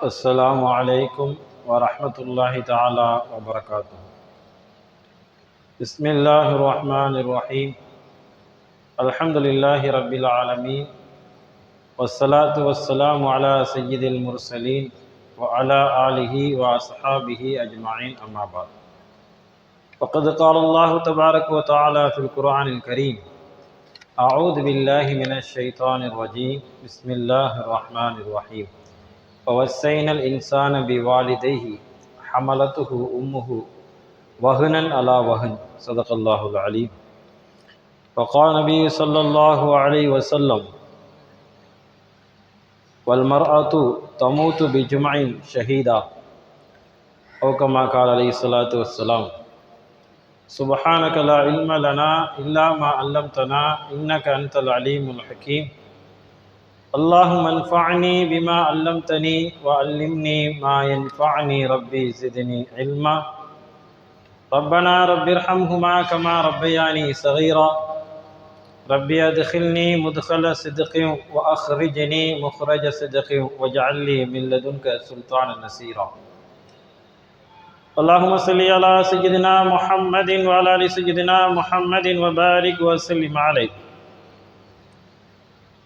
السلام عليكم ورحمة الله تعالى وبركاته. بسم الله الرحمن الرحيم. الحمد لله رب العالمين، والصلاة والسلام على سيد المرسلين وعلى آله وأصحابه أجمعين، أما بعد. وقد قال الله تبارك وتعالى في القرآن الكريم: أعوذ بالله من الشيطان الرجيم، بسم الله الرحمن الرحيم. ووصينا الإنسان بوالديه حملته أمه وهنا على وهن، صدق الله العليم. وقال النبي صلى الله عليه وسلم: والمرأة تموت بجمع شهيدا، أو كما قال عليه الصلاة والسلام. سبحانك لا علم لنا إلا ما علمتنا إنك أنت العليم الحكيم. اللهم انفعني بما علمتني وعلمني ما ينفعني، ربي زدني علما. ربنا رب ارحمهما كما ربياني صغيرا. ربي ادخلني مدخل صدق وأخرجني مخرج صدق واجعل لي من لدنك سلطانا نصيرا. اللهم صل على سيدنا محمد وعلى آل سيدنا محمد وبارك وسلم عليه.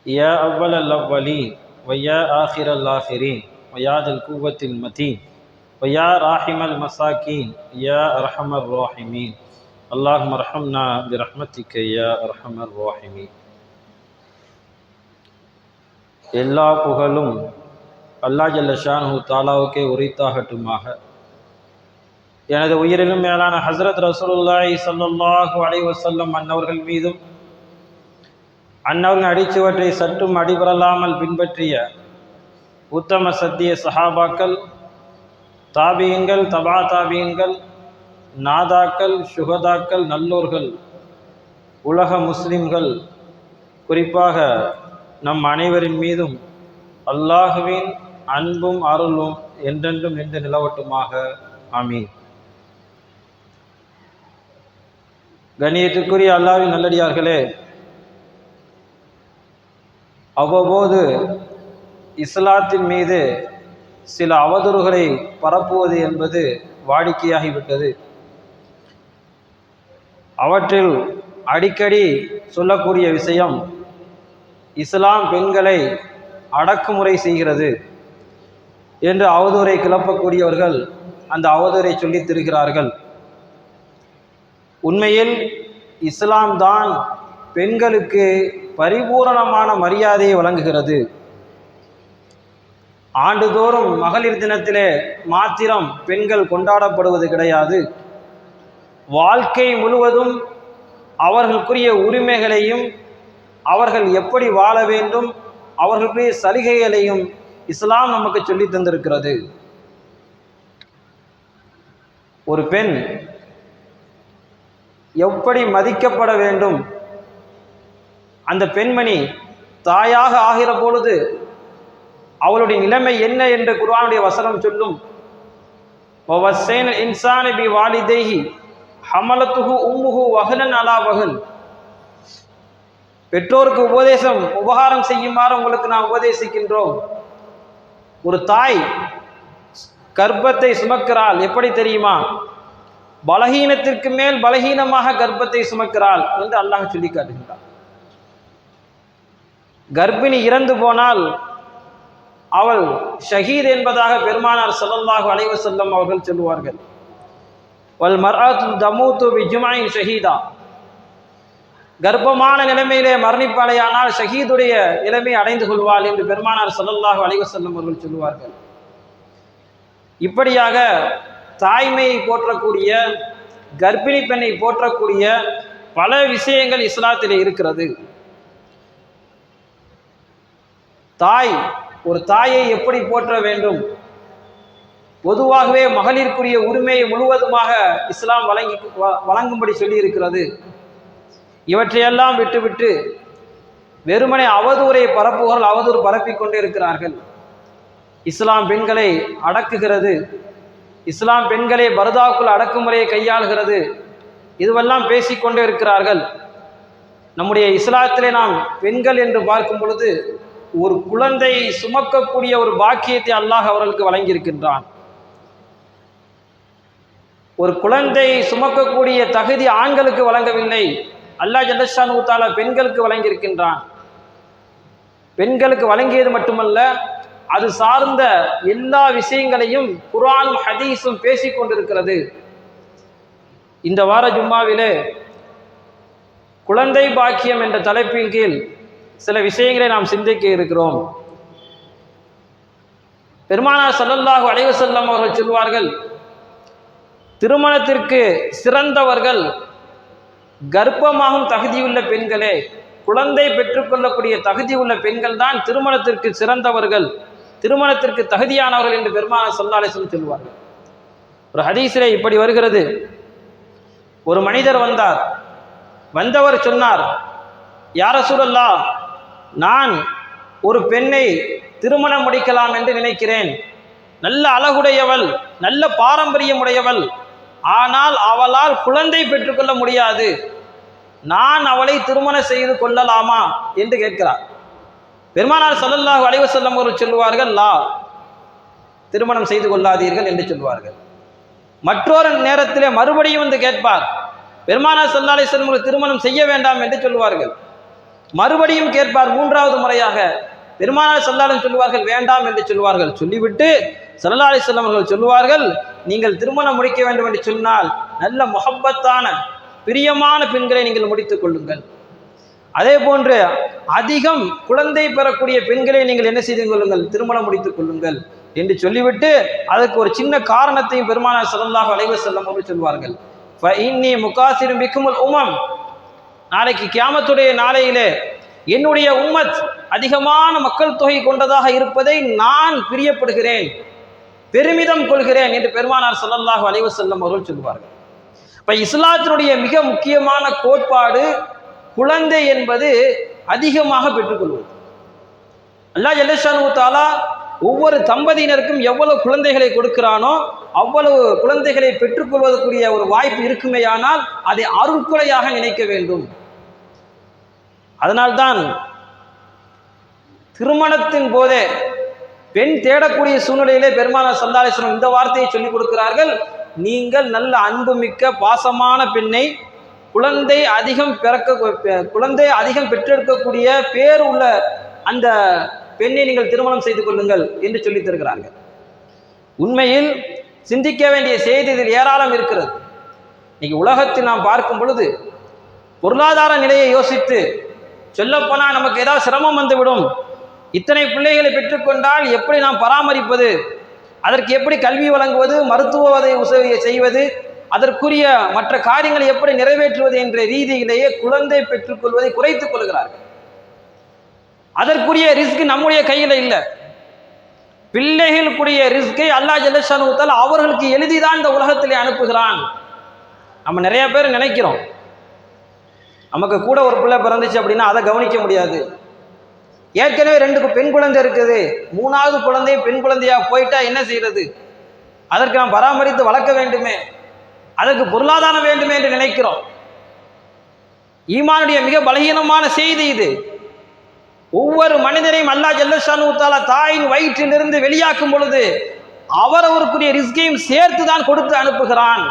يا أول الأولين ويا آخر الآخرين ويا ذا القوة المتين ويا راحم المساكين يا أرحم الراحمين. اللهم ارحمنا برحمتك يا أرحم الراحمين. எல்லா புகழும் அல்லாஹ் ஜல்ல ஷானஹு தஆலாவுக்கே உரித்தாகட்டுமாக. எனது உயிரிலும் மேலான ஹஸ்ரத் ரசூலுல்லாஹி ஸல்லல்லாஹு அலைஹி வஸல்லம் அன்னவர்கள் மீதும் அன்னவர்கள் அடிச்சுவற்றை சற்றும் அடிபரலாமல் பின்பற்றிய உத்தம சத்திய சஹாபாக்கள், தாபீன்கள், தபா தாபீன்கள், நாதாக்கள், சுகதாக்கள், நல்லோர்கள், உலக முஸ்லிம்கள், குறிப்பாக நம் அனைவரின் மீதும் அல்லாஹுவின் அன்பும் அருளும் என்றென்றும் நின்று நிலவட்டுமாக. ஆமீன். கண்ணியத்துக்குரிய அல்லாஹ்வின் நல்லடியார்களே, அவ்வப்போது இஸ்லாத்தின் மீது சில அவதூறுகளை பரப்புவது என்பது வாடிக்கையாகிவிட்டது. அவற்றில் அடிக்கடி சொல்லக்கூடிய விஷயம், இஸ்லாம் பெண்களை அடக்குமுறை செய்கிறது என்று அவதூறை கிளப்பக்கூடியவர்கள் அந்த அவதூறை சொல்லித் தருகிறார்கள். உண்மையில் இஸ்லாம் தான் பெண்களுக்கு பரிபூரணமான மரியாதையை வழங்குகிறது. ஆண்டுதோறும் மகளிர் தினத்திலே மாத்திரம் பெண்கள் கொண்டாடப்படுவது கிடையாது. வாழ்க்கை முழுவதும் அவர்களுக்குரிய உரிமைகளையும் அவர்கள் எப்படி வாழ வேண்டும், அவர்களுக்குரிய சலுகைகளையும் இஸ்லாம் நமக்கு சொல்லி தந்திருக்கிறது. ஒரு பெண் எப்படி மதிக்கப்பட வேண்டும், அந்த பெண்மணி தாயாக ஆகிற பொழுது அவளுடைய நிலைமை என்ன என்று குர்ஆனுடைய வசனம் சொல்லும். வவஸ்ஸைன இன்சான பிவாலிதைஹி ஹமலத்துஹு உம்முஹு வஹனன் அலா வஹன். பெற்றோருக்கு உபகாரம் செய்யுமாறு உங்களுக்கு நாம் உபதேசிக்கின்றோம். ஒரு தாய் கர்ப்பத்தை சுமக்கிறாள், எப்படி தெரியுமா? பலகீனத்திற்கு மேல் பலகீனமாக கர்ப்பத்தை சுமக்கிறாள் என்று அல்லாஹ் சொல்லி காட்டுகின்றார். கர்ப்பிணி இறந்து போனால் அவள் ஷஹீத் என்பதாக பெருமானார் ஸல்லல்லாஹு அலைஹி வஸல்லம் அவர்கள் சொல்லுவார்கள். வல் மர்அத்து தமூது பிஜுமைன் ஷஹீதா. கர்ப்பமான நிலைமையிலே மரணிப்பாளையானால் ஷஹீதுடைய நிலைமை அடைந்து கொள்வாள் என்று பெருமானார் ஸல்லல்லாஹு அலைஹி வஸல்லம் அவர்கள் சொல்லுவார்கள். இப்படியாக தாய்மையை போற்றக்கூடிய, கர்ப்பிணி பெண்ணை போற்றக்கூடிய பல விஷயங்கள் இஸ்லாத்திலே இருக்கிறது. ஒரு தாயை எப்படி போற்ற வேண்டும், பொதுவாகவே மகளிருக்குரிய உரிமையை முழுவதுமாக இஸ்லாம் வழங்கும்படி சொல்லி இருக்கிறது. இவற்றையெல்லாம் விட்டுவிட்டு வெறுமனே அவதூறை பரப்புகள் அவதூறு பரப்பிக் கொண்டே இருக்கிறார்கள். இஸ்லாம் பெண்களை அடக்குகிறது, இஸ்லாம் பெண்களை பர்தாக்குள் அடக்குமுறையை கையாளுகிறது, இதுவெல்லாம் பேசிக்கொண்டே இருக்கிறார்கள். நம்முடைய இஸ்லாத்திலே நாம் பெண்கள் என்று பார்க்கும் பொழுது ஒரு குழந்தை சுமக்கக்கூடிய ஒரு பாக்கியத்தை அல்லாஹ் அவர்களுக்கு வழங்கியிருக்கின்றான். ஒரு குழந்தை சுமக்கக்கூடிய தகுதி ஆண்களுக்கு வழங்கவில்லை, அல்லாஹ் ஜல்லஷானு தஆலா பெண்களுக்கு வழங்கியிருக்கின்றான். பெண்களுக்கு வழங்கியது மட்டுமல்ல, அது சார்ந்த எல்லா விஷயங்களையும் குர்ஆனும் ஹதீஸும் பேசிக் கொண்டிருக்கிறது. இந்த வார ஜும்மாவிலே குழந்தை பாக்கியம் என்ற தலைப்பின் கீழ் சில விஷயங்களை நாம் சிந்திக்க இருக்கிறோம். பெருமானார் ஸல்லல்லாஹு அலைஹி வஸல்லம் அவர்கள் சொல்வார்கள், திருமணத்திற்கு சிறந்தவர்கள் கர்ப்பமாகும் தகுதியுள்ள பெண்களே, குழந்தை பெற்றுக்கொள்ளக்கூடிய தகுதி உள்ள பெண்கள் தான் திருமணத்திற்கு சிறந்தவர்கள், திருமணத்திற்கு தகுதியானவர்கள் என்று பெருமானார் ஸல்லல்லாஹு அலைஹி வஸல்லம் சொல்வார்கள். ஒரு ஹதீஸிலே இப்படி வருகிறது, ஒரு மனிதர் வந்தார். வந்தவர் சொன்னார், யா ரசூலல்லாஹ், நான் ஒரு பெண்ணை திருமணம் முடிக்கலாம் என்று நினைக்கிறேன். நல்ல அழகுடையவள், நல்ல பாரம்பரியம் உடையவள், ஆனால் அவளால் குழந்தை பெற்றுக்கொள்ள முடியாது. நான் அவளை திருமணம் செய்து கொள்ளலாமா என்று கேட்கிறார். பெருமானார் ஸல்லல்லாஹு அலைஹி வஸல்லம் அவர்கள் சொல்வார்கள், லா, திருமணம் செய்து கொள்ளாதீர்கள் என்று சொல்வார்கள். மற்றொரு நேரத்திலே மறுபடியும் வந்து கேட்பார். பெருமானார் ஸல்லல்லாஹு அலைஹி வஸல்லம் அவர்கள் திருமணம் செய்ய வேண்டாம் என்று சொல்வார்கள். மறுபடியும் கேட்பார், மூன்றாவது முறையாக. பெருமானார் ஸல்லல்லாஹு அலைஹி வஸல்லம் சொல்வார்கள், வேண்டாம் என்று சொல்வார்கள். சொல்லிவிட்டு ஸல்லல்லாஹு அலைஹி வஸல்லம் அவர்கள் சொல்வார்கள், நீங்கள் திருமணம் முடிக்க வேண்டும் என்று சொன்னால் நல்ல முஹப்பத்தான பிரியமான பெண்களை நீங்கள் முடித்துக் கொள்ளுங்கள். அதே போன்று அதிகம் குழந்தை பெறக்கூடிய பெண்களை நீங்கள் என்ன செய்து கொள்ளுங்கள், திருமணம் முடித்துக் கொள்ளுங்கள் என்று சொல்லிவிட்டு அதற்கு ஒரு சின்ன காரணத்தையும் பெருமானார் ஸல்லல்லாஹு அலைஹி வஸல்லம் அவர்கள் சொல்வார்கள். ஃபஇன்னி முகாசிரும் பிக்குமுல் உமம், நாளைக்கு கியாமத்துடைய நாளையிலே என்னுடைய உம்மத் அதிகமான மக்கள் தொகை கொண்டதாக இருப்பதை நான் பிரியப்படுகிறேன், பெருமிதம் கொள்கிறேன் என்று பெருமானார் ஸல்லல்லாஹு அலைஹி வஸல்லம் அவர்கள் சொல்வார்கள். இப்போ இஸ்லாத்தினுடைய மிக முக்கியமான கோட்பாடு குழந்தை என்பது அதிகமாக பெற்றுக்கொள்வது. அல்லாஹ் ஜல்லஷானு தஆலா ஒவ்வொரு தம்பதியினருக்கும் எவ்வளவு குழந்தைகளை கொடுக்கிறானோ அவ்வளவு குழந்தைகளை பெற்றுக்கொள்வதற்குரிய ஒரு வாய்ப்பு இருக்குமேயானால் அதை அருட்கொடையாக நினைக்க வேண்டும். அதனால்தான் திருமணத்தின் போதே பெண் தேடக்கூடிய சூழ்நிலையிலே பெருமானார் ஸல்லல்லாஹு அலைஹி வஸல்லம் இந்த வார்த்தையை சொல்லிக் கொடுக்கிறார்கள், நீங்கள் நல்ல அன்புமிக்க பாசமான பெண்ணை, குழந்தை அதிகம் பெற்றெடுக்கக்கூடிய பேர் உள்ள அந்த பெண்ணை நீங்கள் திருமணம் செய்து கொள்ளுங்கள் என்று சொல்லி தருகிறார்கள். உண்மையில் சிந்திக்க வேண்டிய செய்தி இதில் ஏராளம் இருக்கிறது. இன்னைக்கு உலகத்தில் நாம் பார்க்கும் பொழுது பொருளாதார நிலையை யோசித்து சொல்லப்போனால் நமக்கு ஏதாவது சிரமம் வந்துவிடும், இத்தனை பிள்ளைகளை பெற்றுக்கொண்டால் எப்படி நாம் பராமரிப்பது, அதற்கு எப்படி கல்வி வழங்குவது, மருத்துவ உதவி செய்வது, அதற்குரிய மற்ற காரியங்களை எப்படி நிறைவேற்றுவது என்ற ரீதியிலேயே குழந்தை பெற்றுக்கொள்வதை குறைத்துக் கொள்கிறார்கள். அதற்குரிய ரிஸ்க் நம்முடைய கையில் இல்லை. பிள்ளைகளுக்குரிய ரிஸ்கை அல்லாஹ் ஜல்லஷானு தஆலா அவர்களுக்கு எழுதிதான் இந்த உலகத்திலே அனுப்புகிறான். நம்ம நிறைய பேர் நினைக்கிறோம், நமக்கு கூட ஒரு பிள்ளை பிறந்துச்சு அப்படின்னா அதை கவனிக்க முடியாது, ஏற்கனவே 2 பெண் குழந்தை இருக்குது, 3வது குழந்தை பெண் குழந்தையா போயிட்டா என்ன செய்யறது, அதற்கு நாம் பராமரித்து வளர்க்க வேண்டுமே, அதற்கு பொருளாதாரம் வேண்டுமே என்று நினைக்கிறோம். ஈமானுடைய மிக பலகீனமான செய்தி இது. ஒவ்வொரு மனிதனையும் அல்லாஹ் ஜல்லஷானு தஆலா தாயின் வயிற்றிலிருந்து வெளியாக்கும் பொழுது அவரவருக்குரிய ரிஸ்கையும் சேர்த்து தான் கொடுத்து அனுப்புகிறான்.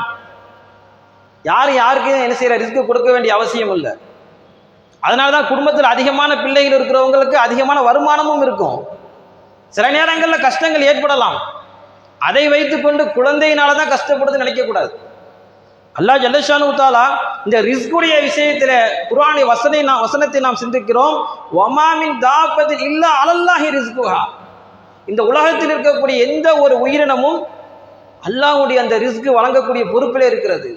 யாருக்கும் என்ன செய்யற ரிஸ்க் கொடுக்க வேண்டிய அவசியம் இல்லை. அதனாலதான் குடும்பத்தில் அதிகமான பிள்ளைகள் இருக்கிறவங்களுக்கு அதிகமான வருமானமும் இருக்கும். சில நேரங்களில் கஷ்டங்கள் ஏற்படலாம், அதை வைத்துக்கொண்டு குழந்தையினால தான் கஷ்டப்படுது நினைக்கக்கூடாது. அல்லாஹ் ஜல்லஷானு தஆலா இந்த ரிஸ்குடைய விஷயத்தில் குர்ஆனுடைய வசனத்தை நாம் சிந்திக்கிறோம். வமா மின் தாபத்தின் இல்லா அலல்லாஹி ரிஸ்குஹா, இந்த உலகத்தில் இருக்கக்கூடிய எந்த ஒரு உயிரினமும் அல்லாஹ்வுடைய அந்த ரிஸ்க் வழங்கக்கூடிய பொறுப்பிலே இருக்கிறது.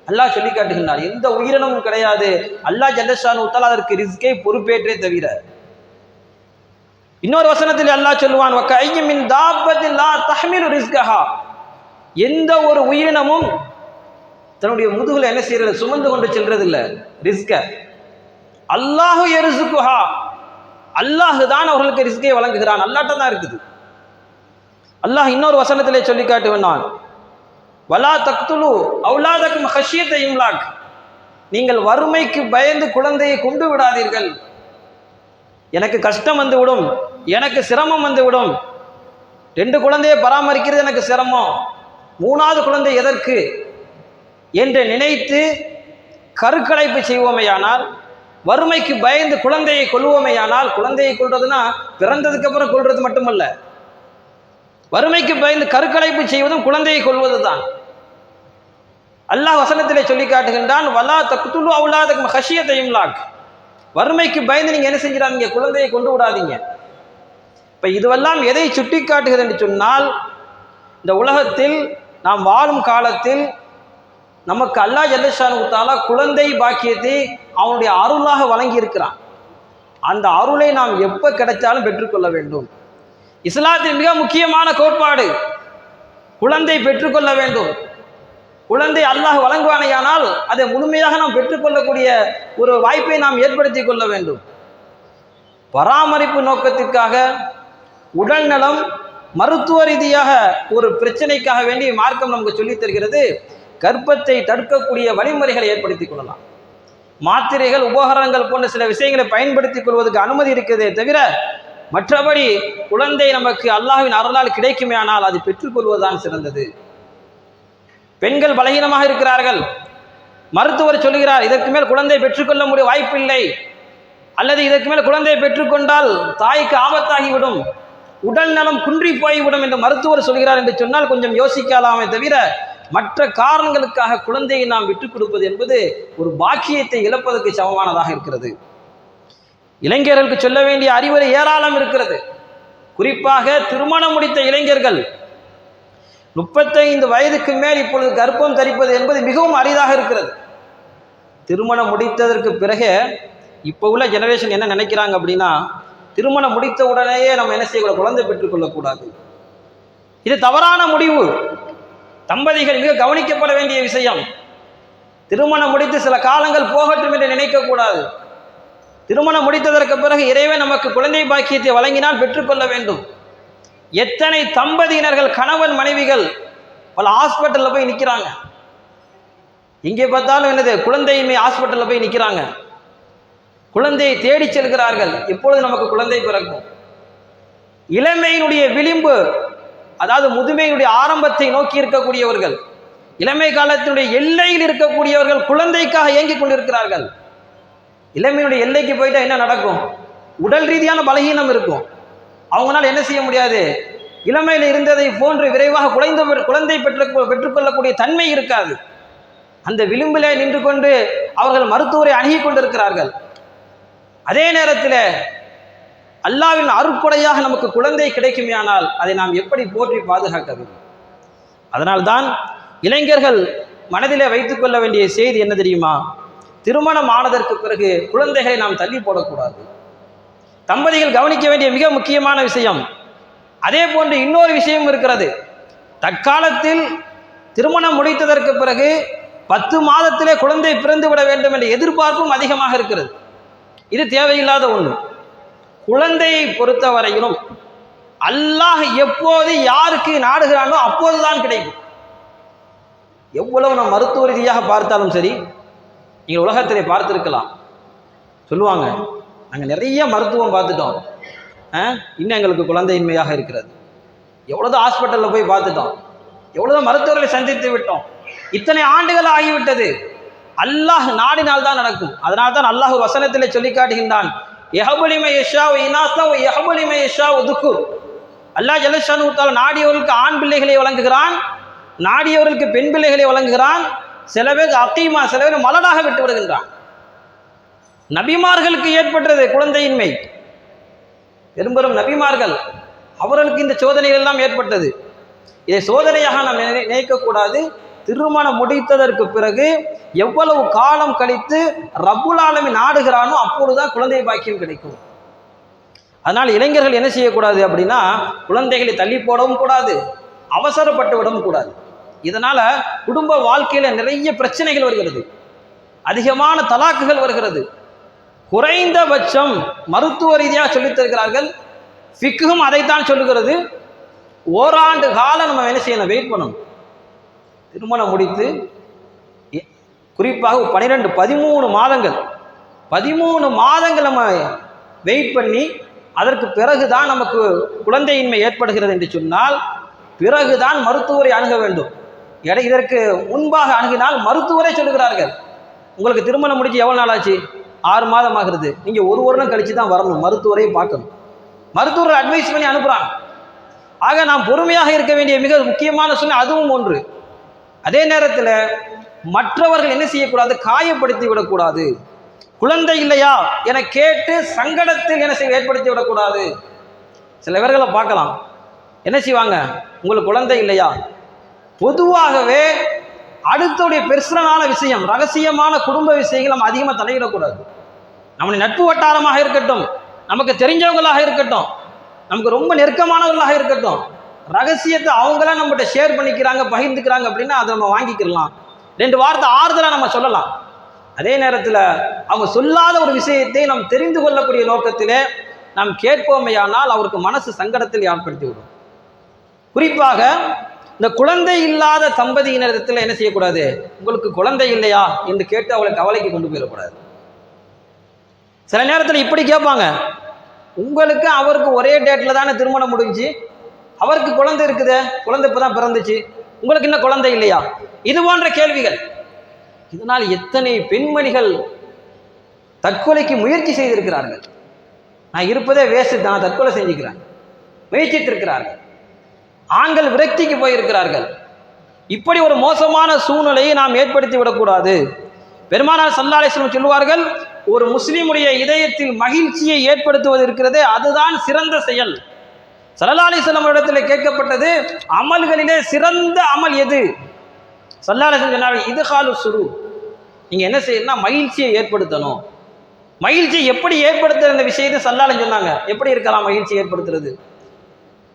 அல்லாஹ் சொல்லி காட்டுகின்றார், எந்த உயிரினமும் கிடையாது, அல்லாஹ் ஜல்லஷானு தஆலா அதற்கு ரிஸ்கை பொறுப்பேற்றே தவிர. இன்னொரு வசனத்தில் அல்லாஹ் சொல்லுவான், வகையும் மின் தாபத்தின் லா தஹ்மிலு ரிஸ்கஹா, எந்த ஒரு உயிரினமும் தன்னுடைய முதுகுல என்ன செய்யறது, சுமந்து கொண்டு செல்றது இல்லை ரிஸ்க. அல்லாஹு யர்சுகுஹா, அல்லாஹ் தான் அவர்களுக்கு ரிஸ்கை வழங்குகிறான், அல்லாஹ்ட்ட தான் இருக்குது. அல்லாஹ் இன்னொரு வசனத்திலே சொல்லி காட்டுவான், வலா தக்துலு அவுலாதக்கும் ஹஷியத இம்லாக், நீங்கள் வறுமைக்கு பயந்து குழந்தையை கொண்டு விடாதீர்கள். எனக்கு கஷ்டம் வந்து விடும், எனக்கு சிரமம் வந்து விடும், 2 குழந்தையை பராமரிக்கிறது எனக்கு சிரமம், 3வது குழந்தை எதற்கு என்று நினைத்து கருக்கலைப்பு செய்வோமேயானால், வறுமைக்கு பயந்து குழந்தையை கொள்வோமேயானால், குழந்தையை கொள்றதுன்னா பிறந்ததுக்கு அப்புறம் கொள்றது மட்டுமல்ல, வறுமைக்கு பயந்து கருக்கலைப்பு செய்வதும் குழந்தையை கொள்வது தான். அல்லாஹ் வசனத்திலே சொல்லி காட்டுகின்றான், வலா தக்துலு அவுலாதக்கும் ஹஷியத இம்லாக். வறுமைக்கு பயந்து நீங்க என்ன செஞ்சிடாதீங்க, குழந்தையை கொண்டு விடாதீங்க. இப்ப இதுவெல்லாம் எதை சுட்டி காட்டுகிறது என்று சொன்னால், இந்த உலகத்தில் நாம் வாழும் காலத்தில் நமக்கு அல்லாஹ் ஜல்லஷானு தஆலா குழந்தை பாக்கியத்தை அவனுடைய அருளாக வழங்கி இருக்கிறான். அந்த அருளை நாம் எப்ப கிடைச்சாலும் பெற்றுக்கொள்ள வேண்டும். இஸ்லாத்தின் மிக முக்கியமான கோட்பாடு குழந்தை பெற்றுக்கொள்ள வேண்டும். குழந்தை அல்லாஹ் வழங்குவானையானால் அதை முழுமையாக நாம் பெற்றுக்கொள்ளக்கூடிய ஒரு வாய்ப்பை நாம் ஏற்படுத்தி கொள்ள வேண்டும். பராமரிப்பு நோக்கத்திற்காக, உடல் நலம், மருத்துவ ரீதியாக ஒரு பிரச்சனைக்காக வேண்டி மார்க்கம் நமக்கு சொல்லித் தருகிறது. கர்ப்பத்தை தடுக்கக்கூடிய வழிமுறைகளை ஏற்படுத்திக் கொள்ளலாம். மாத்திரைகள், உபகரணங்கள் போன்ற சில விஷயங்களை பயன்படுத்திக் கொள்வதற்கு அனுமதி இருக்கிறதே தவிர, மற்றபடி குழந்தை நமக்கு அல்லாஹ்வின் அருளால் கிடைக்குமே ஆனால் அது பெற்றுக்கொள்வதுதான் சிறந்தது. பெண்கள் பலகீனமாக இருக்கிறார்கள், மருத்துவர் சொல்லுகிறார் இதற்கு மேல் குழந்தை பெற்றுக்கொள்ள முடிய வாய்ப்பில்லை, அல்லது இதற்கு மேல் குழந்தையை பெற்றுக்கொண்டால் தாய்க்கு ஆபத்தாகிவிடும், உடல் நலம் குன்றி போய்விடும் என்று மருத்துவர் சொல்கிறார் என்று சொன்னால் கொஞ்சம் யோசிக்கலாமே தவிர, மற்ற காரணங்களுக்காக குழந்தையை நாம் விட்டுக் கொடுப்பது என்பது ஒரு பாக்கியத்தை இழப்பதற்கு சமமானதாக இருக்கிறது. இளைஞர்களுக்கு சொல்ல வேண்டிய அறிவுரை ஏராளம் இருக்கிறது. குறிப்பாக திருமணம் முடித்த இளைஞர்கள் 35 வயதுக்கு மேல் இப்பொழுது கர்ப்பம் தரிப்பது என்பது மிகவும் அரிதாக இருக்கிறது. திருமணம் முடித்ததற்கு பிறகு இப்போ உள்ள ஜெனரேஷன் என்ன நினைக்கிறாங்க அப்படின்னா, திருமணம் முடித்த உடனேயே நம்ம என்ன செய்யக்கூடாது, குழந்தை பெற்றுக்கொள்ளக்கூடாது. இது தவறான முடிவு. தம்பதிகள் மிக கவனிக்கப்பட வேண்டிய விஷயம். திருமணம் முடித்து சில காலங்கள் போகட்டும் என்று நினைக்கக்கூடாது. திருமணம் முடித்ததற்கு பிறகு இறைவன் நமக்கு குழந்தை பாக்கியத்தை வழங்கினால் பெற்றுக்கொள்ள வேண்டும். எத்தனை தம்பதியினர்கள், கணவன் மனைவிகள் பல ஹாஸ்பிட்டலில் போய் நிற்கிறாங்க. இங்கே பார்த்தாலும் என்னது, குழந்தையின்மை ஹாஸ்பிட்டலில் போய் நிற்கிறாங்க. குழந்தையை தேடி செல்கிறார்கள், எப்பொழுது நமக்கு குழந்தை பிறக்கும். இளமையினுடைய விளிம்பு, அதாவது முதுமையினுடைய ஆரம்பத்தை நோக்கி இருக்கக்கூடியவர்கள், இளமை காலத்தினுடைய எல்லையில் இருக்கக்கூடியவர்கள் குழந்தைக்காக இயங்கிக் கொண்டிருக்கிறார்கள். இளமையினுடைய எல்லைக்கு போயிட்டா என்ன நடக்கும்? உடல் ரீதியான பலகீனம் இருக்கும். அவங்களால என்ன செய்ய முடியாது, இளமையில் இருந்ததை போன்று விரைவாக குழந்தை பெற்றுக்கொள்ளக்கூடிய தன்மை இருக்காது. அந்த விளிம்பிலே நின்று கொண்டு அவர்கள் மருத்துவரை அணுகி கொண்டிருக்கிறார்கள். அதே நேரத்தில் அல்லாஹ்வின் அருட்கொடையாக நமக்கு குழந்தை கிடைக்குமேயானால் அதை நாம் எப்படி போற்றி பாதுகாக்க வேண்டும். அதனால்தான் இளைஞர்கள் மனதிலே வைத்துக் கொள்ள வேண்டிய செய்தி என்ன தெரியுமா, திருமணம் ஆனதற்கு பிறகு குழந்தைகளை நாம் தள்ளி போடக்கூடாது. தம்பதிகள் கவனிக்க வேண்டிய மிக முக்கியமான விஷயம். அதே போன்று இன்னொரு விஷயம் இருக்கிறது. தற்காலத்தில் திருமணம் முடித்ததற்கு பிறகு 10 மாதத்திலே குழந்தை பிறந்து விட வேண்டும் என்ற எதிர்பார்ப்பும் அதிகமாக இருக்கிறது. இது தேவையில்லாத ஒன்று. குழந்தையை பொறுத்தவரையிலும் அல்லாஹ் எப்போது யாருக்கு நாடுகிறானோ அப்போதுதான் கிடைக்கும். எவ்வளவு நாம் மருத்துவ ரீதியாக பார்த்தாலும் சரி, நீங்கள் உலகத்திலே பார்த்திருக்கலாம், சொல்லுவாங்க நாங்கள் நிறைய மருத்துவம் பார்த்துட்டோம், இன்னும் எங்களுக்கு குழந்தையின்மையாக இருக்கிறது. எவ்வளோதான் ஹாஸ்பிட்டலில் போய் பார்த்துட்டோம், எவ்வளோதான் மருத்துவர்களை சந்தித்து விட்டோம், இத்தனை ஆண்டுகள் ஆகிவிட்டது. அல்லாஹ் நாடினால்தான் நடக்கும். அதனால் தான் அல்லாஹ் ஒரு வசனத்திலே சொல்லி காட்டுகின்றான், அல்லாஹ் ஜல்லஷானு தஆலா நாடியவர்களுக்கு ஆண் பிள்ளைகளை வழங்குகிறான், நாடியவர்களுக்கு பெண் பிள்ளைகளை வழங்குகிறான். சில பேர் அக்கீமா, சில பேர் மலடாக விட்டு விடுகின்றான். நபிமார்களுக்கு ஏற்பட்டது குழந்தையின்மை. பெரும்பெரும் நபிமார்கள், அவர்களுக்கு இந்த சோதனைகள் எல்லாம் ஏற்பட்டது. இதை சோதனையாக நாம் நினைக்கக்கூடாது. திருமணம் முடித்ததற்கு பிறகு எவ்வளவு காலம் கழித்து ரப்புல் ஆலமீன் நாடுகிறானோ அப்பொழுதுதான் குழந்தை பாக்கியம் கிடைக்கும். அதனால் இளைஞர்கள் என்ன செய்யக்கூடாது அப்படின்னா, குழந்தைகளை தள்ளி போடவும் கூடாது, அவசரப்பட்டு விடவும் கூடாது. இதனால குடும்ப வாழ்க்கையில நிறைய பிரச்சனைகள் வருகிறது, அதிகமான தலாக்குகள் வருகிறது. குறைந்தபட்சம் மருத்துவ ரீதியாக சொல்லித் தருகிறார்கள், ஃபிக்ஹும் அதைத்தான் சொல்லுகிறது. ஓராண்டு காலம் நம்ம என்ன செய்யணும், வெயிட் பண்ணணும். திருமணம் முடித்து குறிப்பாக 13 மாதங்கள் நம்ம வெயிட் பண்ணி அதற்கு பிறகுதான் நமக்கு குழந்தையின்மை ஏற்படுகிறது என்று சொன்னால் பிறகுதான் மருத்துவரை அணுக வேண்டும். இதற்கு முன்பாக அணுகினால் மருத்துவரை சொல்லுகிறார்கள், உங்களுக்கு திருமணம் முடிஞ்சு எவ்வளோ நாள் ஆச்சு? 6 மாதம் ஆகிறது. நீங்கள் 1 வருடம் கழித்து தான் வரணும், மருத்துவரை பார்க்கணும். மருத்துவரை அட்வைஸ் பண்ணி அனுப்புகிறாங்க. ஆக நாம் பொறுமையாக இருக்க வேண்டிய மிக முக்கியமான சூழ்நிலை அதுவும் ஒன்று. அதே நேரத்தில் மற்றவர்கள் என்ன செய்யக்கூடாது? காயப்படுத்தி விடக்கூடாது. குழந்தை இல்லையா என கேட்டு சங்கடத்தில் என்ன செய்ய ஏற்படுத்தி விடக்கூடாது. சில பேர்களை பார்க்கலாம், என்ன செய்வாங்க? உங்களுக்கு குழந்தை இல்லையா? பொதுவாகவே அடுத்தோடைய பெர்சனலான விஷயம், ரகசியமான குடும்ப விஷயங்கள் நம்ம அதிகமாக தலையிடக்கூடாது. நம்முடைய நட்பு வட்டாரமாக இருக்கட்டும், நமக்கு தெரிஞ்சவங்களாக இருக்கட்டும், நமக்கு ரொம்ப நெருக்கமானவர்களாக இருக்கட்டும், ரகசியத்தை அவங்களாம் நம்மகிட்ட ஷேர் பண்ணிக்கிறாங்க, பகிர்ந்துக்கிறாங்க அப்படின்னா அதை நம்ம வாங்கிக்கலாம். 2 வார்த்தை ஆறுதலாக நம்ம சொல்லலாம். அதே நேரத்தில் அவங்க சொல்லாத ஒரு விஷயத்தை நாம் தெரிந்து கொள்ளக்கூடிய நோக்கத்திலே நாம் கேட்போமையானால் அவருக்கு மனசு சங்கடத்தில் ஏற்படுத்தி விடும். குறிப்பாக இந்த குழந்தை இல்லாத தம்பதியினரிடத்தில் என்ன செய்யக்கூடாது? உங்களுக்கு குழந்தை இல்லையா என்று கேட்டு அவளை கவலைக்கு கொண்டு போயிடக்கூடாது. சில நேரத்தில் இப்படி கேட்பாங்க, உங்களுக்கு அவருக்கு ஒரே டேட்டில் தானே திருமணம் முடிஞ்சு, அவருக்கு குழந்தை இருக்குது, குழந்தை இப்போ தான் பிறந்துச்சு, உங்களுக்கு இன்னும் குழந்தை இல்லையா? இது போன்ற கேள்விகள். இதனால் எத்தனை பெண்மணிகள் தற்கொலைக்கு முயற்சி செய்திருக்கிறார்கள். நான் இருப்பதே வேஸ்ட் தான், தற்கொலை செஞ்சுக்கிறேன் முயற்சித்திருக்கிறார்கள். ஆண்கள் விரக்திக்கு போயிருக்கிறார்கள். இப்படி ஒரு மோசமான சூழ்நிலையை நாம் ஏற்படுத்தி விடக்கூடாது. பெருமானார் ஸல்லல்லாஹு அலைஹி வஸல்லம் சொல்லுவார்கள், ஒரு முஸ்லிமுடைய இதயத்தில் மகிழ்ச்சியை ஏற்படுத்துவது இருக்கிறதே அதுதான் சிறந்த செயல். ஸல்லல்லாஹு அலைஹி வஸல்லம் இடத்தில் கேட்கப்பட்டது, அமல்களிலே சிறந்த அமல் எது? ஸல்லல்லாஹு அலைஹி வஸல்லம் சொன்னார்கள், இத்காலு சுரூர். நீங்கள் என்ன செய்யணும்னா மகிழ்ச்சியை ஏற்படுத்தணும். மகிழ்ச்சியை எப்படி ஏற்படுத்துகிற இந்த விஷயத்தை ஸல்லல்லாஹு அலைஹி வஸல்லம் சொன்னாங்க. எப்படி இருக்கலாம் மகிழ்ச்சி ஏற்படுத்துறது?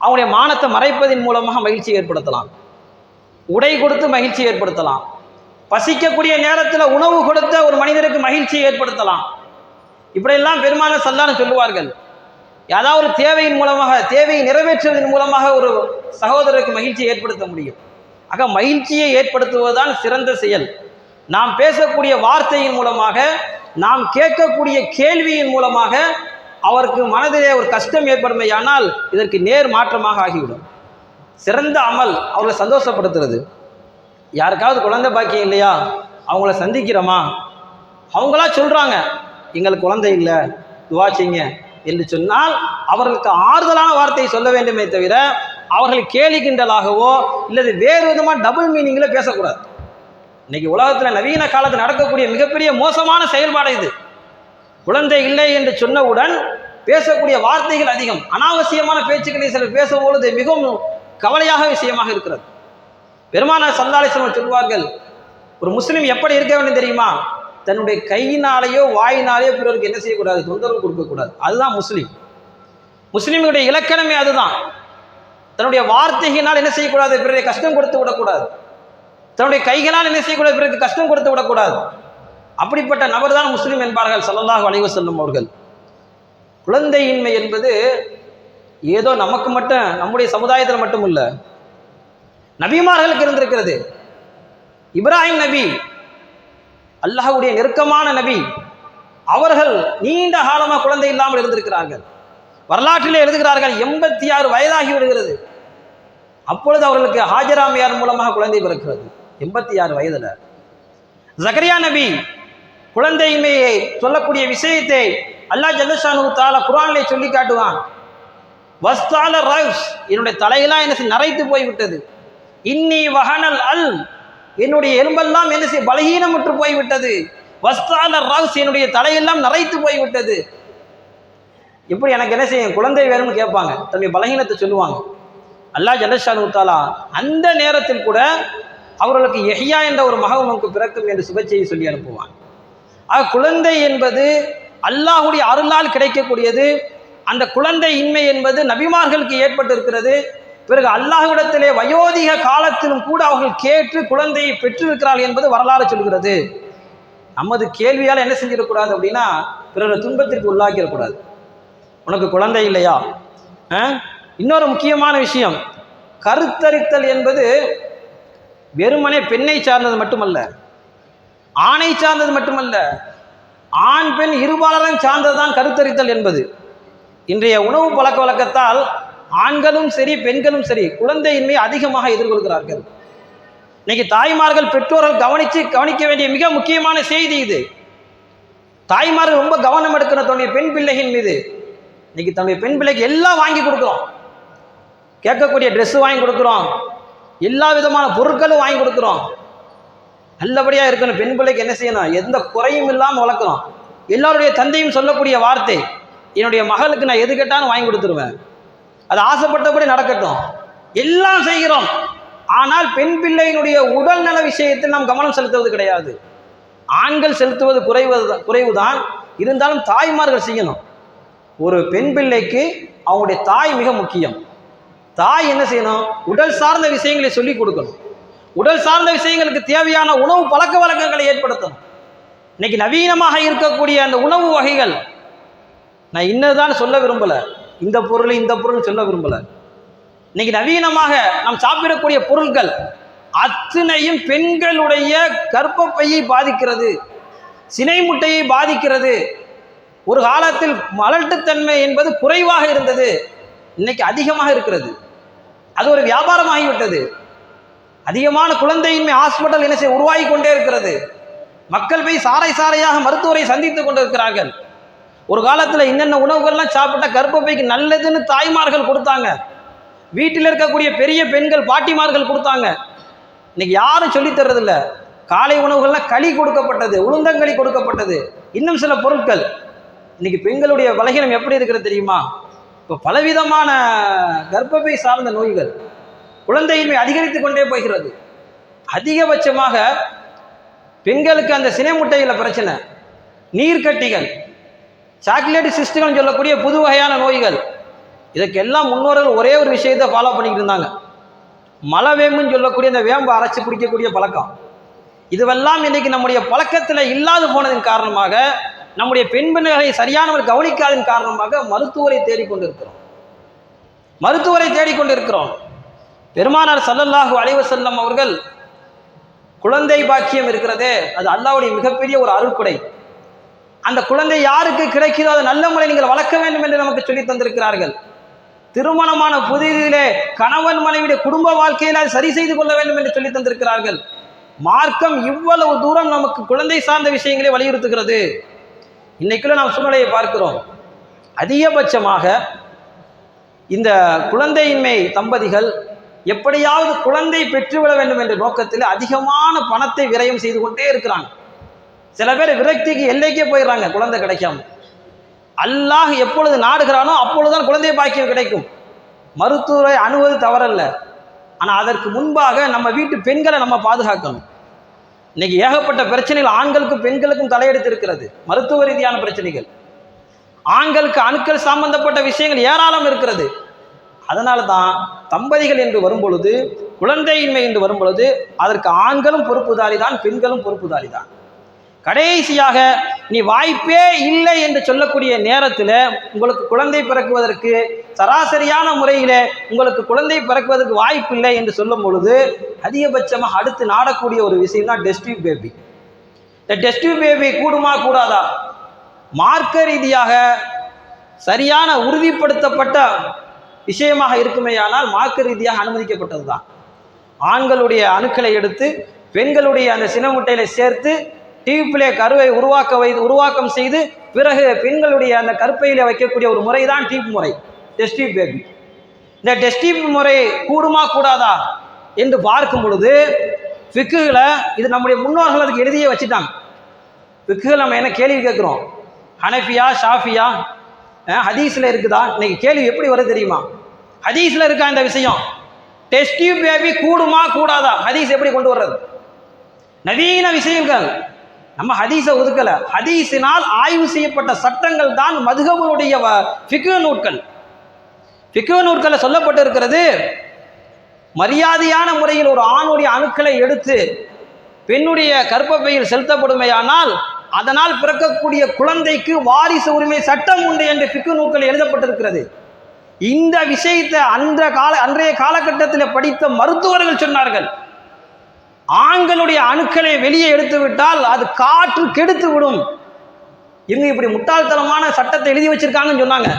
அவங்களுடைய மானத்தை மறைப்பதின் மூலமாக மகிழ்ச்சி ஏற்படுத்தலாம், உடை கொடுத்து மகிழ்ச்சி ஏற்படுத்தலாம், பசிக்கக்கூடிய நேரத்தில் உணவு கொடுத்த ஒரு மனிதருக்கு மகிழ்ச்சியை ஏற்படுத்தலாம். இப்படியெல்லாம் பெருமானார் ஸல்லல்லாஹு அலைஹி வஸல்லம் சொல்லுவார்கள். ஏதாவது ஒரு தேவையின் மூலமாக, தேவையை நிறைவேற்றுவதன் மூலமாக ஒரு சகோதரருக்கு மகிழ்ச்சியை ஏற்படுத்த முடியும். ஆக மகிழ்ச்சியை ஏற்படுத்துவதுதான் சிறந்த செயல். நாம் பேசக்கூடிய வார்த்தையின் மூலமாக, நாம் கேட்கக்கூடிய கேள்வியின் மூலமாக அவருக்கு மனதிலே ஒரு கஷ்டம் ஏற்படுமையானால் இதற்கு நேர் மாற்றமாக ஆகிவிடும். சிறந்த அமல் அவர்களை சந்தோஷப்படுத்துறது. யாருக்காவது குழந்தை பாக்கியம் இல்லையா, அவங்கள சந்திக்கிறோமா, அவங்களா சொல்கிறாங்க எங்களுக்கு குழந்தை இல்லை துவா செய்யுங்க என்று சொன்னால் அவர்களுக்கு ஆறுதலான வார்த்தையை சொல்ல வேண்டுமே தவிர அவர்கள் கேலி கிண்டலாகவோ இல்லது வேறு விதமாக டபுள் மீனிங்கில் பேசக்கூடாது. இன்னைக்கு உலகத்தில் நவீன காலத்தில் நடக்கக்கூடிய மிகப்பெரிய மோசமான செயல்பாடு இது. குழந்தை இல்லை என்று சொன்னவுடன் பேசக்கூடிய வார்த்தைகள் அதிகம், அனாவசியமான பேச்சுக்களை சிலர் பேசும்பொழுது மிகவும் கவலையாக விஷயமாக இருக்கிறது. பெருமானார் ஸல்லல்லாஹு அலைஹி வஸல்லம் சொல்வார்கள், ஒரு முஸ்லீம் எப்படி இருக்க வேண்டும் தெரியுமா? தன்னுடைய கையினாலேயோ வாயினாலேயோ பிறருக்கு என்ன செய்யக்கூடாது? தொந்தரவு கொடுக்கக்கூடாது. அதுதான் முஸ்லீம். முஸ்லீமுடைய இலக்கணமே அதுதான். தன்னுடைய வார்த்தைகளால் என்ன செய்யக்கூடாது? பிறரை கஷ்டம் கொடுத்து விடக்கூடாது. தன்னுடைய கைகளால் என்ன செய்யக்கூடாது? பிறருக்கு கஷ்டம் கொடுத்து விடக்கூடாது. அப்படிப்பட்ட நபர் தான் முஸ்லீம் என்பார்கள் ஸல்லல்லாஹு அலைஹி வஸல்லம் அவர்கள். குழந்தையின்மை என்பது ஏதோ நமக்கு மட்டும், நம்முடைய சமுதாயத்தில் மட்டும் இல்லை, நபிமார்களுக்கு இருந்திருக்கிறது. இப்ராஹிம் நபி, அல்லாஹ்வுடைய நெருக்கமான நபி, அவர்கள் நீண்ட காலமாக குழந்தை இல்லாமல் இருந்திருக்கிறார்கள். வரலாற்றிலே எழுதுகிறார்கள் 86 வயதாகி விடுகிறது. அப்பொழுது அவர்களுக்கு ஹாஜராமையார் மூலமாக குழந்தை பிறக்கிறது 86 வயதுல. ஜக்கரியா நபி குழந்தையின்மையை சொல்லக்கூடிய விஷயத்தை அல்லாஹ் ஜல்லஷானு தஆலா குர்ஆனிலே சொல்லி காட்டுவான். வஸ்தால ரஸ், என்னுடைய தலையெல்லாம் என்ன நரைத்து போய்விட்டது. இன்னி வஹனல் அல், என்னுடைய எலும்பெல்லாம் என்ன செய்ய பலகீனமுற்று போய்விட்டது. வஸ்தால ரஸ், என்னுடைய தலையெல்லாம் நரைத்து போய்விட்டது. எப்படி எனக்கு என்ன செய்யும்? குழந்தை வேணும்னு கேட்பாங்க, தன்னுடைய பலகீனத்தை சொல்லுவாங்க. அல்லாஹ் ஜல்லஷானு தஆலா அந்த நேரத்தில் கூட அவர்களுக்கு யஹ்யா என்ற ஒரு மகன் நமக்கு பிறக்கும் என்று சுபச்செய்தி சொல்லி அனுப்புவான். ஆக குழந்தை என்பது அல்லாஹ்வுடைய அருளால் கிடைக்கக்கூடியது. அந்த குழந்தை இன்மை என்பது நபிமார்களுக்கு ஏற்பட்டிருக்கிறது. பிறகு அல்லாஹ்விடத்திலே வயோதிக காலத்திலும் கூட அவர்கள் கேட்டு குழந்தையை பெற்றிருக்கிறார்கள் என்பது வரலாறு சொல்கிறது. நமது கேள்வியால் என்ன செஞ்சிடக்கூடாது அப்படின்னா பிறரை துன்பத்திற்கு உள்ளாக்கிடக்கூடாது. உனக்கு குழந்தை இல்லையா? இன்னொரு முக்கியமான விஷயம், கருத்தரித்தல் என்பது வெறுமனே பெண்ணை சார்ந்தது மட்டுமல்ல, ஆணை சார்ந்தது மட்டுமல்ல. ஆண் பெண் இருபாலரும் சார்ந்ததுதான் கருத்தரித்தல் என்பது. இன்றைய உணவு பழக்க வழக்கத்தால் ஆண்களும் சரி பெண்களும் சரி குழந்தையின்மை அதிகமாக எதிர்கொள்கிறார்கள். இன்னைக்கு தாய்மார்கள் பெற்றோர்கள் கவனிக்க வேண்டிய மிக முக்கியமான செய்தி இது. தாய்மார்கள் ரொம்ப கவனம் எடுக்கணும் தன்னுடைய பெண் பிள்ளைகளின் மீது. இன்னைக்கு தன்னுடைய பெண் பிள்ளைக்கு எல்லாம் வாங்கி கொடுக்குறோம், கேட்கக்கூடிய ட்ரெஸ் வாங்கி கொடுக்குறோம், எல்லா விதமான பொருட்களும் வாங்கி கொடுக்குறோம். நல்லபடியாக இருக்கணும். பெண் பிள்ளைக்கு என்ன செய்யணும்? எந்த குறையும் இல்லாமல் வளர்க்கணும். எல்லாருடைய தந்தையும் சொல்லக்கூடிய வார்த்தை, என்னுடைய மகளுக்கு நான் எது கேட்டாலும் வாங்கி கொடுத்துருவேன், அது ஆசைப்பட்டபடி நடக்கட்டும். எல்லாம் செய்கிறோம். ஆனால் பெண் பிள்ளையினுடைய உடல் நல விஷயத்தில் நாம் கவனம் செலுத்துவது கிடையாது. ஆண்கள் செலுத்துவது குறைவுதான். இருந்தாலும் தாய்மார்கள் செய்யணும். ஒரு பெண் பிள்ளைக்கு அவங்களுடைய தாய் மிக முக்கியம். தாய் என்ன செய்யணும்? உடல் சார்ந்த விஷயங்களை சொல்லிக் கொடுக்கணும். உடல் சார்ந்த விஷயங்களுக்கு தேவையான உணவு பழக்க வழக்கங்களை ஏற்படுத்தணும். இன்னைக்கு நவீனமாக இருக்கக்கூடிய அந்த உணவு வகைகள், நான் இன்னதான் சொல்ல விரும்பலை, இந்த பொருள் சொல்ல விரும்பலை. இன்னைக்கு நவீனமாக நாம் சாப்பிடக்கூடிய பொருட்கள் அத்தனையும் பெண்களுடைய கர்ப்பப்பையை பாதிக்கிறது, சினை முட்டையை பாதிக்கிறது. ஒரு காலத்தில் மலட்டுத்தன்மை என்பது குறைவாக இருந்தது, இன்னைக்கு அதிகமாக இருக்கிறது. அது ஒரு வியாபாரமாகிவிட்டது. அதிகமான குழந்தையின்மை ஹாஸ்பிட்டல் என்ன செய்ய உருவாகி கொண்டே இருக்கிறது. மக்கள் போய் சாரையாக மருத்துவரை சந்தித்துக் கொண்டிருக்கிறார்கள். ஒரு காலத்தில் இன்னென்ன உணவுகள்லாம் சாப்பிட்டா கர்ப்பப்பைக்கு நல்லதுன்னு தாய்மார்கள் கொடுத்தாங்க, வீட்டில் இருக்கக்கூடிய பெரிய பெண்கள் பாட்டிமார்கள் கொடுத்தாங்க. இன்னைக்கு யாரும் சொல்லித் தர்றதில்ல. காலை உணவுகள்லாம் களி கொடுக்கப்பட்டது, உளுந்தங்களி கொடுக்கப்பட்டது, இன்னும் சில பொருட்கள். இன்னைக்கு பெண்களுடைய பலகீனம் எப்படி இருக்கிறது தெரியுமா? இப்போ பலவிதமான கர்ப்பப்பை சார்ந்த நோய்கள், குழந்தையின்மை அதிகரித்து கொண்டே போகிறது. அதிகபட்சமாக பெண்களுக்கு அந்த சினை முட்டையில் பிரச்சனை, நீர்க்கட்டிகள், சாக்லேட் சிஸ்டுகள் சொல்லக்கூடிய புது வகையான நோய்கள். இதுக்கெல்லாம் முன்னோர்கள் ஒரே ஒரு விஷயத்தை ஃபாலோ பண்ணிக்கிட்டு இருந்தாங்க. மலவேம்புன்னு சொல்லக்கூடிய இந்த வேம்பை அரைச்சி குடிக்கக்கூடிய பழக்கம். இதுவெல்லாம் இன்னைக்கு நம்முடைய பழக்கத்தில் இல்லாது போனதின் காரணமாக, நம்முடைய பெண்களை சரியானவர் கவனிக்காதன் காரணமாக மருத்துவரை தேடிக்கொண்டிருக்கிறோம். பெருமானார் ஸல்லல்லாஹு அலைஹி வஸல்லம் அவர்கள் குழந்தை பாக்கியம் இருக்கிறதே, அது அல்லாஹ்வுடைய மிகப்பெரிய ஒரு அருள்கொடை. அந்த குழந்தை யாருக்கு கிடைக்கிறதோ அதை நல்ல முறை நீங்கள் வளர்க்க வேண்டும் என்று நமக்கு சொல்லி தந்திருக்கிறார்கள். திருமணமான புதிதிலே கணவன் மனைவியுடைய குடும்ப வாழ்க்கையில் அதை சரி செய்து கொள்ள வேண்டும் என்று சொல்லி தந்திருக்கிறார்கள். மார்க்கம் இவ்வளவு தூரம் நமக்கு குழந்தை சார்ந்த விஷயங்களை வலியுறுத்துகிறது. இன்னைக்குள்ள நாம் சூழ்நிலையை பார்க்கிறோம். அதிகபட்சமாக இந்த குழந்தையின்மை தம்பதிகள் எப்படியாவது குழந்தை பெற்றுவிட வேண்டும் என்ற நோக்கத்தில் அதிகமான பணத்தை விரயம் செய்து கொண்டே இருக்கிறாங்க. சில பேர் விரக்திக்கு எல்லைக்கே போயிடுறாங்க குழந்தை கிடைக்காம. அல்லாஹ் எப்பொழுது நாடுகிறானோ அப்பொழுதுதான் குழந்தை பாக்கியம் கிடைக்கும். மருத்துவரை அணுவது தவறல்ல, ஆனால் அதற்கு முன்பாக நம்ம வீட்டு பெண்களை நம்ம பாதுகாக்கணும். இன்னைக்கு ஏகப்பட்ட பிரச்சனைகள் ஆண்களுக்கும் பெண்களுக்கும் தலையெடுத்து இருக்கிறது. மருத்துவ ரீதியான பிரச்சனைகள், ஆண்களுக்கு அணுக்கள் சம்பந்தப்பட்ட விஷயங்கள் ஏராளம் இருக்கிறது. அதனால தான் தம்பதிகள் என்று வரும்பொழுது, குழந்தையின்மை என்று வரும்பொழுது அதற்கு ஆண்களும் பொறுப்புதாரி தான், பெண்களும் பொறுப்புதாரி தான். கடைசியாக நீ வாய்ப்பே இல்லை என்று சொல்லக்கூடிய நேரத்தில் உங்களுக்கு குழந்தை பிறக்குவதற்கு சராசரியான முறையில் உங்களுக்கு குழந்தை பிறக்குவதற்கு வாய்ப்பு இல்லை என்று சொல்லும் பொழுது அதிகபட்சமாக அடுத்து நாடக்கூடிய ஒரு விஷயம் தான் டெஸ்ட் டியூப் பேபி. இந்த டெஸ்ட் டியூப் பேபி கூடுமா கூடாதா? மார்க்க ரீதியாக சரியான உறுதிப்படுத்தப்பட்ட விஷயமாக இருக்குமேயானால் மார்க்க ரீதியாக அனுமதிக்கப்பட்டது தான். ஆண்களுடைய அணுக்களை எடுத்து பெண்களுடைய அந்த சினமுட்டையில சேர்த்து டியூப்பிலே கருவை உருவாக்கம் செய்து பிறகு பெண்களுடைய அந்த கருப்பையில வைக்கக்கூடிய ஒரு முறை தான் டியூப் முறை, டெஸ்ட் டியூப் பேபி. இந்த டெஸ்ட் டியூப் முறை கூடுமா கூடாதா என்று பார்க்கும் பொழுது ஃபிக்குல இது நம்முடைய முன்னோர்கள் அதுக்கு எழுதியே வச்சுட்டாங்க. ஃபிக்குல நம்ம என்ன கேள்வி கேட்குறோம்? ஹனஃபியா, ஷாஃபியா, ஹதீஸில் இருக்குதா? இன்னைக்கு கேள்வி எப்படி வருது தெரியுமா? ஹதீஸில் இருக்கா இந்த விஷயம்? டெஸ்ட் டியூப் பேபி கூடுமா கூடாதா? ஹதீஸ் எப்படி கொண்டு வர்றது? நவீன விஷயங்கள். நம்ம ஹதீஸை ஒதுக்கலை. ஹதீஸினால் ஆய்வு செய்யப்பட்ட சட்டங்கள் தான் மதுஹபுடைய ஃபிக்ஹ் நூட்கள். ஃபிக்ஹ் நூட்களில் சொல்லப்பட்டு இருக்கிறது, மரியாதையான முறையில் ஒரு ஆணுடைய அணுக்களை எடுத்து பெண்ணுடைய கர்ப்பப்பையில் செலுத்தப்படுமையானால் அதனால் பிறக்கக்கூடிய குழந்தைக்கு வாரிசு உரிமை சட்டம் உண்டு என்று ஃபிக்ஹ் நூட்கள் எழுதப்பட்டிருக்கிறது. இந்த விஷயத்தை அன்றைய காலகட்டத்தில் படித்த மருத்துவர்கள் சொன்னார்கள், ஆண்களுடைய அணுக்களை வெளியே எடுத்து விட்டால் அது காற்று கெடுத்து விடும், இவங்க இப்படி முட்டாள்தனமான சட்டத்தை எழுதி வச்சிருக்காங்கன்னு சொன்னாங்க.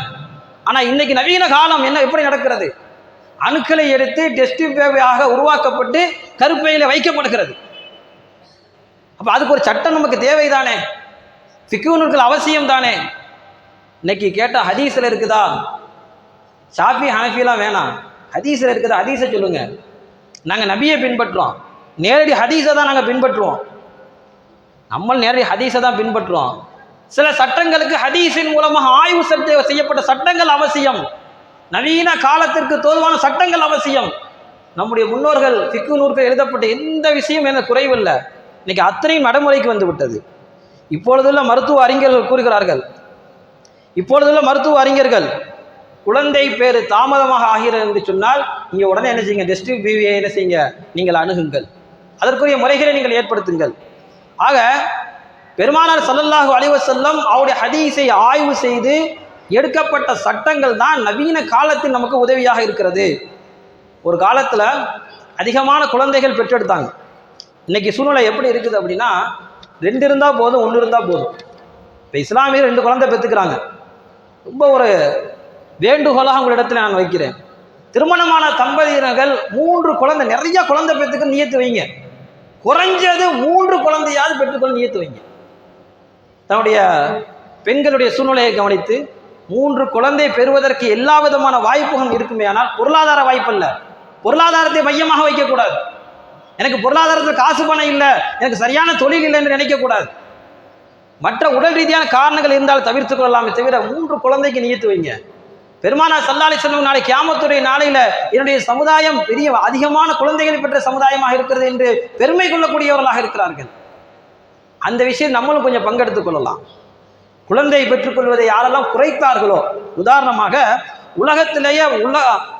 ஆனால் இன்னைக்கு நவீன காலம் என்ன எப்படி நடக்கிறது? அணுக்களை எடுத்து டெஸ்ட் பேபியாக உருவாக்கப்பட்டு கருப்பையில் வைக்கப்படுகிறது. அப்போ அதுக்கு ஒரு சட்டம் நமக்கு தேவைதானே, ஃபிக்ஹ் நூல்கள் அவசியம் தானே. இன்னைக்கு கேட்ட ஹதீஸில் இருக்குதா? ஷாஃபி ஹனஃபிலாம் வேணாம், ஹதீஸில் இருக்குதா? ஹதீஸை சொல்லுங்க. நாங்கள் நபியை பின்பற்றுறோம், நேரடி ஹதீஸை தான் நாங்கள் பின்பற்றுவோம். நம்ம நேரடி ஹதீஸை தான் பின்பற்றுவோம். சில சட்டங்களுக்கு ஹதீஸின் மூலமாக ஆய்வு செய்யப்பட்ட சட்டங்கள் அவசியம். நவீன காலத்திற்கு தோதுவான சட்டங்கள் அவசியம். நம்முடைய முன்னோர்கள் ஃபிக்ஹ் நூல்கள் எழுதப்பட்ட எந்த விஷயம் என குறைவில்லை. இன்னைக்கு அத்தனையும் நடைமுறைக்கு வந்து விட்டது. இப்பொழுதுள்ள மருத்துவ அறிஞர்கள் கூறுகிறார்கள், இப்பொழுதுள்ள மருத்துவ அறிஞர்கள் குழந்தை பேரு தாமதமாக ஆகிறது என்று சொன்னால் நீங்கள் உடனே என்ன செய்யுங்க, டெஸ்ட் பிவியை என்ன செய்யுங்க, நீங்கள் அணுகுங்கள், அதற்குரிய முறைகளை நீங்கள் ஏற்படுத்துங்கள். ஆக பெருமானார் ஸல்லல்லாஹு அலைஹி வஸல்லம் அவருடைய ஹதீஸை ஆய்வு செய்து எடுக்கப்பட்ட சட்டங்கள் தான் நவீன காலத்தில் நமக்கு உதவியாக இருக்கிறது. ஒரு காலத்தில் அதிகமான குழந்தைகள் பெற்றெடுத்தாங்க. இன்னைக்கு சூழ்நிலை எப்படி இருக்குது அப்படின்னா, 2 இருந்தால் போதும், 1 இருந்தால் போதும். இப்போ இஸ்லாமியர் 2 குழந்தை பெற்றுக்கிறாங்க. ரொம்ப ஒரு வேண்டுகோளாக உங்களிடத்தில் நான் வைக்கிறேன், திருமணமான தம்பதியினர்கள் 3 குழந்தை, நிறைய குழந்தை பெற்றுக்க நியத்து வைங்க. குறைஞ்சது 3 குழந்தையாவது பெற்றுக்கொள்ள நியத்து வைங்க. தன்னுடைய பெண்களுடைய சூழ்நிலையை கவனித்து 3 குழந்தை பெறுவதற்கு எல்லா விதமான வாய்ப்புகளும் இருக்குமே. ஆனால் பொருளாதார வாய்ப்பு இல்லை, பொருளாதாரத்தை மையமாக வைக்கக்கூடாது. எனக்கு பொருளாதாரத்தில் காசு பணம் இல்லை, எனக்கு சரியான தொழில் இல்லை என்று நினைக்கக்கூடாது. மற்ற உடல் ரீதியான காரணங்கள் இருந்தால் தவிர்த்து கொள்ளலாமே தவிர 3 குழந்தைக்கு நியத்து வைங்க. பெருமானார் ஸல்லல்லாஹு அலைஹி வஸல்லம் நாளை கியாமத்துடைய நாளையில என்னுடைய சமுதாயம் பெரிய அதிகமான குழந்தைகளை பெற்ற சமுதாயமாக இருக்கிறது என்று பெருமை கொள்ளக்கூடியவர்களாக இருக்கிறார்கள். அந்த விஷயம் நம்மளும் கொஞ்சம் பங்கெடுத்துக் கொள்ளலாம். குழந்தை பெற்றுக்கொள்வதை யாரெல்லாம் குறைத்தார்களோ, உதாரணமாக உலகத்திலேயே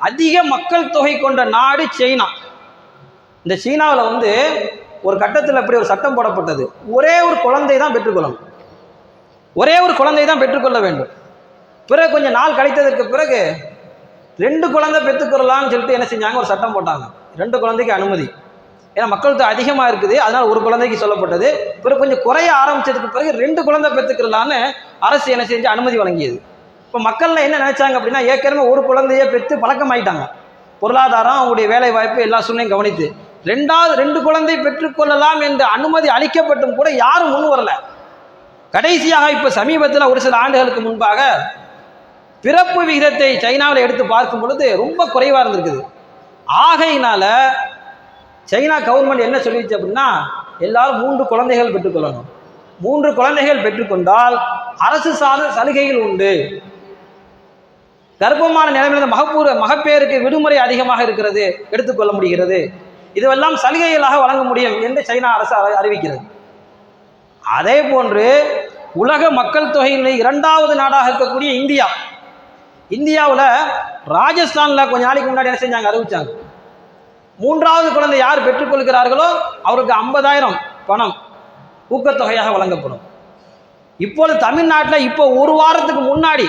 அதிக மக்கள் தொகை கொண்ட நாடு சீனா. இந்த சீனாவில் ஒரு கட்டத்தில் இப்படி ஒரு சட்டம் போடப்பட்டது, ஒரே ஒரு குழந்தை தான் பெற்றுக்கொள்ளணும், ஒரே ஒரு குழந்தை தான் பெற்றுக்கொள்ள வேண்டும். பிறகு கொஞ்சம் நாள் கழித்ததற்கு பிறகு 2 குழந்தை பெற்றுக்கொள்ளலாம்னு சொல்லிட்டு என்ன செஞ்சாங்க, ஒரு சட்டம் போட்டாங்க. 2 குழந்தைக்கு அனுமதி. ஏன்னா மக்கள் தொகை அதிகமாக இருக்குது, அதனால் ஒரு குழந்தைக்கு சொல்லப்பட்டது. பிறகு கொஞ்சம் குறைய ஆரம்பித்ததுக்கு பிறகு 2 குழந்தை பெற்றுக்கலான்னு அரசு என்ன செஞ்சு அனுமதி வழங்கியது. இப்போ மக்கள்லாம் என்ன நினைச்சாங்க அப்படின்னா, ஏற்கனவே ஒரு குழந்தையை பெற்று பழக்கமாயிட்டாங்க. பொருளாதாரம், அவங்களுடைய வேலை வாய்ப்பு எல்லா சூழ்நிலையும் கவனித்து 2 குழந்தை பெற்றுக்கொள்ளலாம் என்ற அனுமதி அளிக்கப்பட்டும் கூட யாரும் முன் வரல. கடைசியாக இப்போ சமீபத்தில் ஒரு சில ஆண்டுகளுக்கு முன்பாக பிறப்பு விகிதத்தை சைனாவில் எடுத்து பார்க்கும் பொழுது ரொம்ப குறைவாக இருந்திருக்குது. ஆகையினால சைனா கவர்மெண்ட் என்ன சொல்லிடுச்சு அப்படின்னா, எல்லாரும் 3 குழந்தைகள் பெற்றுக்கொள்ளணும். 3 குழந்தைகள் பெற்றுக்கொண்டால் அரசு சார்ந்த சலுகைகள் உண்டு. கர்ப்பமான நிலைமையில் மகப்பேருக்கு விடுமுறை அதிகமாக இருக்கிறது, எடுத்துக்கொள்ள முடிகிறது. இதுவெல்லாம் சலுகைகளாக வழங்க முடியும் என்று சைனா அரசு அறிவிக்கிறது. அதே போன்று உலக மக்கள் தொகையில் 2வது நாடாக இருக்கக்கூடிய இந்தியாவில் ராஜஸ்தானில் கொஞ்ச நாளைக்கு முன்னாடி என்ன செஞ்சாங்க, அறிவிச்சாங்க, 3வது குழந்தை யார் பெற்றுக்கொள்கிறார்களோ அவருக்கு 50,000 பணம் ஊக்கத்தொகையாக வழங்கப்படும். இப்போது தமிழ்நாட்டில் இப்போ ஒரு வாரத்துக்கு முன்னாடி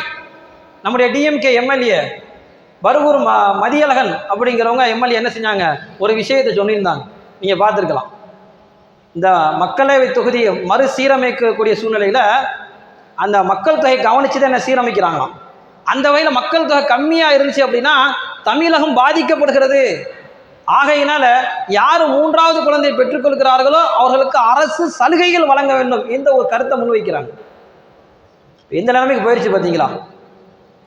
நம்முடைய டிஎம்கே எம்எல்ஏ பருகூர் மதியழகன் அப்படிங்கிறவங்க எம்எல்ஏ என்ன செஞ்சாங்க, ஒரு விஷயத்தை சொல்லியிருந்தாங்க, நீங்கள் பார்த்துருக்கலாம். இந்த மக்களவை தொகுதியை மறுசீரமைக்கக்கூடிய சூழ்நிலையில் அந்த மக்கள் தொகை கவனித்து தான் என்ன சீரமைக்கிறாங்களாம். அந்த வகையில் மக்கள் தொகை கம்மியாக இருந்துச்சு அப்படின்னா தமிழகம் பாதிக்கப்படுகிறது. ஆகையினால யார் 3வது குழந்தை பெற்றுக்கொள்கிறார்களோ அவர்களுக்கு அரசு சலுகைகள் வழங்க வேண்டும் என்ற ஒரு கருத்தை முன்வைக்கிறாங்க. எந்த நிலைமைக்கு போயிடுச்சு பார்த்தீங்களா?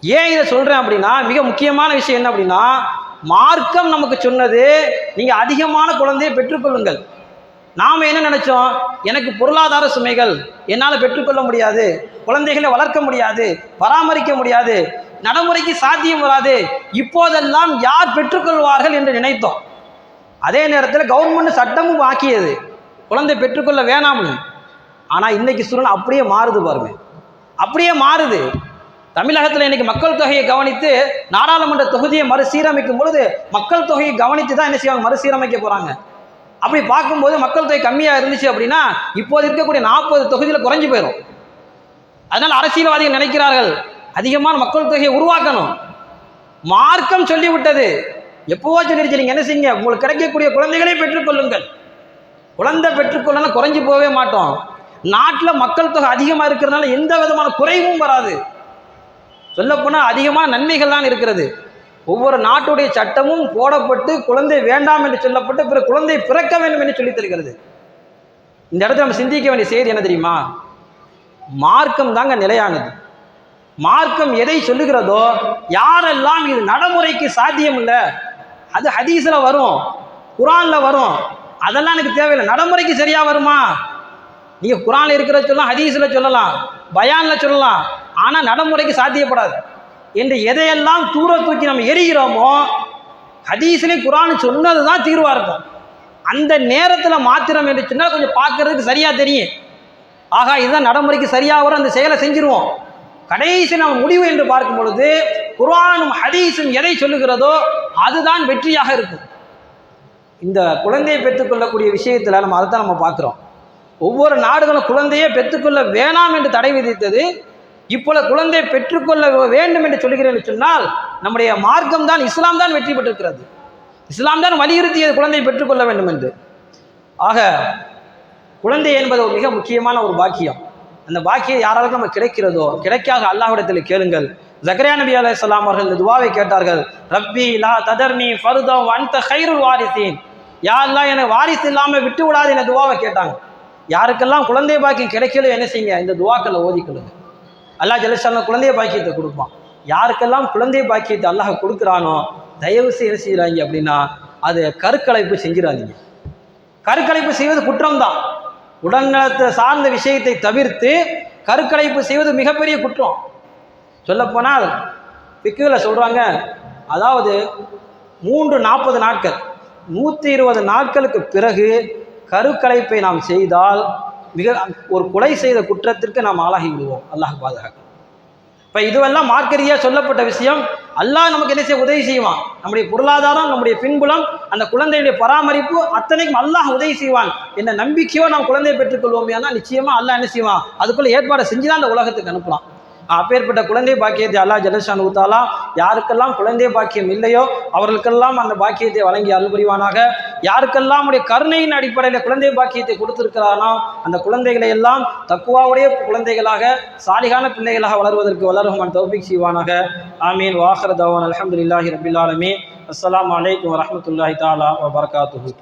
ஏன் இதை சொல்கிறேன் அப்படின்னா, மிக முக்கியமான விஷயம் என்ன அப்படின்னா, மார்க்கம் நமக்கு சொன்னது நீங்கள் அதிகமான குழந்தையை பெற்றுக்கொள்ளுங்கள். நாம் என்ன நினைச்சோம், எனக்கு பொருளாதார சுமைகள், என்னால் பெற்றுக்கொள்ள முடியாது, குழந்தைகளை வளர்க்க முடியாது, பராமரிக்க முடியாது, நடைமுறைக்கு சாத்தியம் வராது, இப்போதெல்லாம் யார் பெற்றுக்கொள்வார்கள் என்று நினைத்தோம். அதே நேரத்தில் கவர்மெண்ட் சட்டமும் ஆக்கியது குழந்தை பெற்றுக்கொள்ள வேணாம்னு. ஆனால் இன்னைக்கு சூழ்நிலை அப்படியே மாறுது பாருங்க, அப்படியே மாறுது. தமிழகத்தில் இன்னைக்கு மக்கள் தொகையை கவனித்து நாடாளுமன்ற தொகுதியை மறுசீரமைக்கும் பொழுது மக்கள் தொகையை கவனித்து தான் என்ன செய்வாங்க, மறுசீரமைக்க போகிறாங்க. அப்படி பார்க்கும்போது மக்கள் தொகை கம்மியாக இருந்துச்சு அப்படின்னா இப்போது இருக்கக்கூடிய 40 தொகுதியில் குறைஞ்சி போயிடும். அதனால் அரசியல்வாதிகள் நினைக்கிறார்கள் அதிகமான மக்கள் தொகையை உருவாக்கணும். மார்க்கம் சொல்லிவிட்டது, எப்போவோ சொல்லிடுச்சு, நீங்கள் என்ன செய்யுங்க, உங்களுக்கு கிடைக்கக்கூடிய குழந்தைகளை பெற்றுக்கொள்ளுங்கள். குழந்தை பெற்றுக்கொள்ளலாம் குறைஞ்சி போகவே மாட்டோம். நாட்டில் மக்கள் தொகை அதிகமாக இருக்கிறதுனால எந்த விதமான குறைவும் வராது. சொல்லப்போனால் அதிகமான நன்மைகள் தான் இருக்கிறது. ஒவ்வொரு நாட்டுடைய சட்டமும் போடப்பட்டு குழந்தை வேண்டாம் என்று சொல்லப்பட்டு பிற குழந்தை பிறக்க வேண்டும் என்று சொல்லித் தருகிறது. இந்த இடத்துல நம்ம சிந்திக்க வேண்டிய செய்தி என்ன தெரியுமா? மார்க்கம் தாங்க நிலையானது. மார்க்கம் எதை சொல்லுகிறதோ, யாரெல்லாம் இது நடைமுறைக்கு சாத்தியம் இல்லை, அது ஹதீஸ்ல வரும், குரான்ல வரும், அதெல்லாம் எனக்கு தேவையில்லை. நடைமுறைக்கு சரியா வருமா? நீங்க குரான்ல இருக்கிற சொல்லலாம், ஹதீஸ்ல சொல்லலாம், பயான்ல சொல்லலாம், ஆனா நடைமுறைக்கு சாத்தியப்படாது என்று எதையெல்லாம் தூர தூக்கி நம்ம எரிகிறோமோ, ஹதீஸ்லேயும் குரான் சொன்னதுதான் தீர்வா இருக்கும். அந்த நேரத்தில் மாத்திரம் என்று சொன்னால் கொஞ்சம் பார்க்கறதுக்கு சரியா தெரியும். ஆகா, இதுதான் நடைமுறைக்கு சரியா வரும், அந்த செயலை செஞ்சிருவோம். கடைசி நம்ம முடிவு என்று பார்க்கும் பொழுது குர்ஆனும் ஹதீஸும் எதை சொல்லுகிறதோ அதுதான் வெற்றியாக இருக்கும். இந்த குழந்தையை பெற்றுக்கொள்ளக்கூடிய விஷயத்தில் நம்ம அதைத்தான் நம்ம பார்க்குறோம். ஒவ்வொரு நாடுகளும் குழந்தையை பெற்றுக்கொள்ள வேணாம் என்று தடை விதித்தது. இப்பொழுது குழந்தையை பெற்றுக்கொள்ள வேண்டும் என்று சொல்கிறேன் சொன்னால் நம்முடைய மார்க்கம் தான், இஸ்லாம் தான் வெற்றி பெற்றிருக்கிறது. இஸ்லாம் தான் வலியுறுத்தியது குழந்தையை பெற்றுக்கொள்ள வேண்டும் என்று. ஆக குழந்தை என்பது ஒரு மிக முக்கியமான ஒரு பாக்கியம். அந்த பாக்கியம் யாராவது நம்ம கிடைக்கிறதோ, கிடைக்காத அல்லாஹ்விடத்தில் கேளுங்கள். ஜக்கரியா நபி அலைஹிஸ்ஸலாம் அவர்கள் இந்த துவாவை கேட்டார்கள். ரப்பி லா ததர்னி ஃபர்தா வ அன்த கைருல் வாரிசீன். யா அல்லாஹ், எனக்கு வாரிசு இல்லாமல் விட்டு விடாது இந்த துவாவை கேட்டாங்க. யாருக்கெல்லாம் குழந்தை பாக்கியம் கிடைக்கல என்ன செய்யுங்க, இந்த துவாக்களை ஓதிக்கொள்ளுங்க. அல்லாஹ் ஜல்லஷானு குழந்தை பாக்கியத்தை கொடுப்பான். யாருக்கெல்லாம் குழந்தை பாக்கியத்தை அல்லாஹ் கொடுக்குறானோ தயவு செய்து செய்கிறாங்க அப்படின்னா அது கருக்கலைப்பு செஞ்சிடாதீங்க. கருக்கலைப்பு செய்வது குற்றம்தான். உடல்நலத்தை சார்ந்த விஷயத்தை தவிர்த்து கருக்கலைப்பு செய்வது மிகப்பெரிய குற்றம். சொல்லப்போனால் ஃபிக்ஹ்ல சொல்கிறாங்க, அதாவது 340 நாட்கள் 120 நாட்களுக்கு பிறகு கருக்கலைப்பை நாம் செய்தால் மிக ஒரு கொலை செய்த குற்றத்திற்கு நாம் ஆளாகி விடுவோம். அல்லாஹ் பாதுகாக்க. இப்போ இதுவெல்லாம் மார்க்கரியா சொல்லப்பட்ட விஷயம். அல்லாஹ் நமக்கு என்ன செய்ய உதவி செய்வான்? நம்முடைய பொருளாதாரம், நம்முடைய பின்புலம், அந்த குழந்தையுடைய பராமரிப்பு அத்தனைக்கும் அல்லாஹ் உதவி செய்வான் என்ற நம்பிக்கையோ நாம் குழந்தையை பெற்றுக்கொள்வோம். ஏன்னா நிச்சயமா அல்லாஹ் என்ன செய்வான், அதுக்குள்ள ஏற்பாடு செஞ்சுதான் அந்த உலகத்துக்கு அனுப்பலாம். அப்பேற்பட்ட குழந்தை பாக்கியத்தை அல்லாஹ் ஜல்லஷானு தஆலா யாருக்கெல்லாம் குழந்தை பாக்கியம் இல்லையோ அவர்களுக்கெல்லாம் அந்த பாக்கியத்தை வழங்கி அருள் புரிவானாக. யாருக்கெல்லாம் உடைய கருணையின் அடிப்படையில் குழந்தை பாக்கியத்தை கொடுத்திருக்கிறானோ அந்த குழந்தைகளை எல்லாம் தக்குவாவுடைய குழந்தைகளாக, சாலிகான பிள்ளைகளாக வளர்வதற்கு வளருமான் தௌஃபீக் செய்வானாக. ஆமீன். வாஹிரு தஅவானா அல்ஹம்துலில்லாஹி ரப்பில் ஆலமீன். அஸ்ஸலாமு அலைக்கும் வரஹ்மத்துல்லாஹி தஆலா வபரகாத்துஹு.